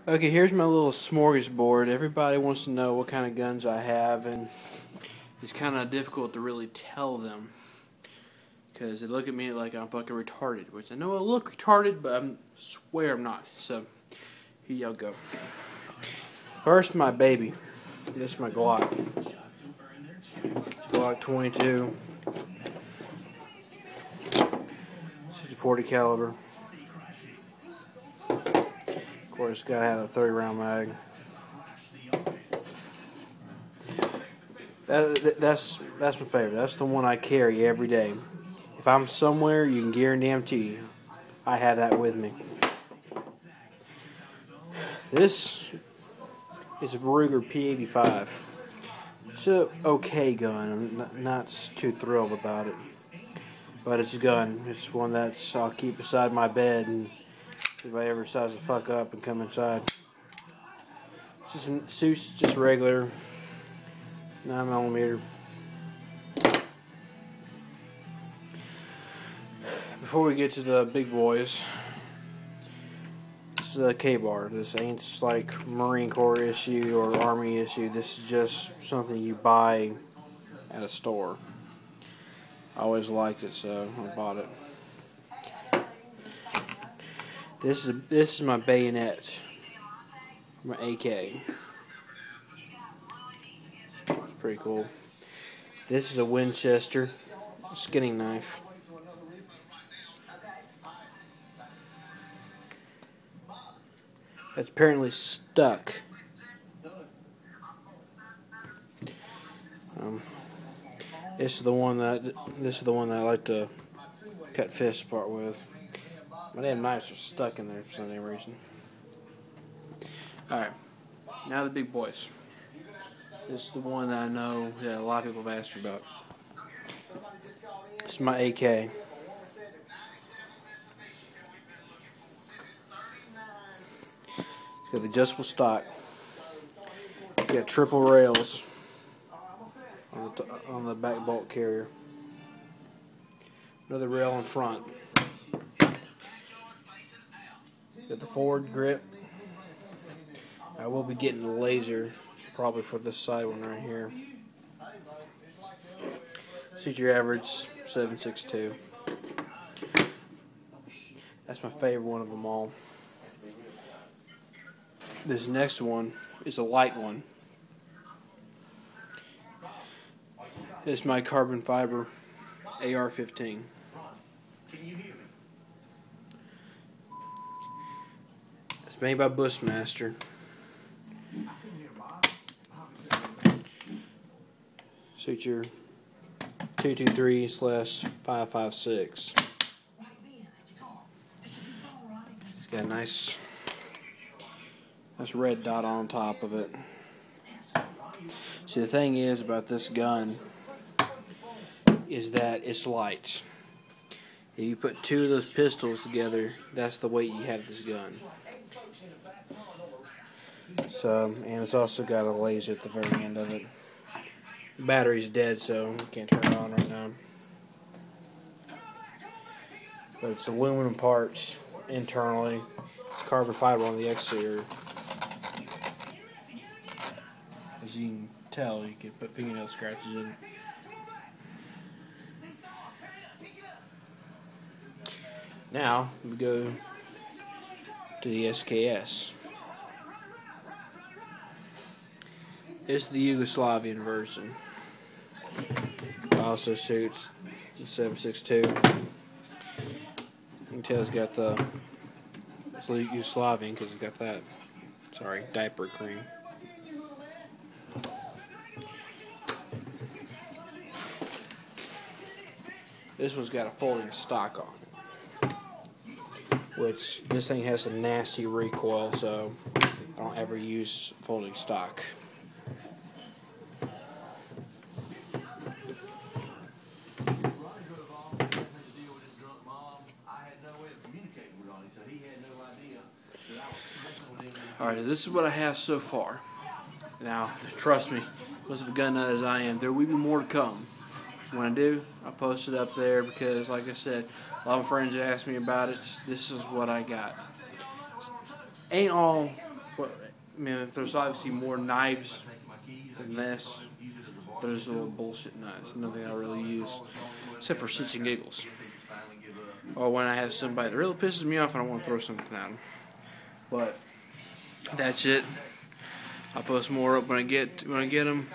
Okay, here's my little smorgasbord. Everybody wants to know what kind of guns I have, and it's kind of difficult to really tell them because they look at me like I'm fucking retarded, which I know I look retarded, but I swear I'm not. So, here y'all go. First, my baby. This is my Glock. It's a Glock 22. It's a 40 caliber. Of course, gotta have a 30-round mag. That's my favorite. That's the one I carry every day. If I'm somewhere, you can guarantee I have that with me. This is a Ruger P85. It's a okay gun. I'm not too thrilled about it, but it's a gun. It's one that I'll keep beside my bed, and if I ever decides to fuck up and come inside. It's just regular 9mm. Before we get to the big boys, this is a K-bar. This ain't like Marine Corps issue or Army issue. This is just something you buy at a store. I always liked it, so I bought it. This is my bayonet, my AK. It's pretty cool. This is a Winchester skinning knife. It's apparently stuck. This is the one that I like to cut fish apart with. My damn knives are stuck in there for some reason. Alright, now the big boys. This is the one that I know that a lot of people have asked me about. This is my AK. It's got the adjustable stock. It's got triple rails on the back bolt carrier. Another rail in front. Got the forward grip. I will be getting the laser probably for this side one right here. See your average 7.62. That's my favorite one of them all. This next one is a light one. This is my carbon fiber AR15. It's made by Bushmaster. Suture 223/556. It's got a nice red dot on top of it. See, the thing is about this gun is that it's light. If you put two of those pistols together, that's the weight you have this gun. So, and it's also got a laser at the very end of it. The battery's dead, so you can't turn it on right now. But it's aluminum parts internally. It's carbon fiber on the exterior. As you can tell, you can put fingernail scratches in it. Now, we go to the SKS. It's the Yugoslavian version. It also shoots the 7.62. You can tell it's got the Yugoslavian because it's got that, diaper cream. This one's got a folding stock on it, which this thing has a nasty recoil, so I don't ever use folding stock. Alright, this is what I have so far. Now, trust me, most of a gun nut as I am, there will be more to come. When I do, I'll post it up there because, like I said, a lot of friends ask me about it. This is what I got. Ain't all Well, I mean, there's obviously more knives than this. There's little bullshit knives. Nothing I really use, except for shits and giggles. Or when I have somebody that really pisses me off and I want to throw something at them. But that's it. I'll post more up when I get them.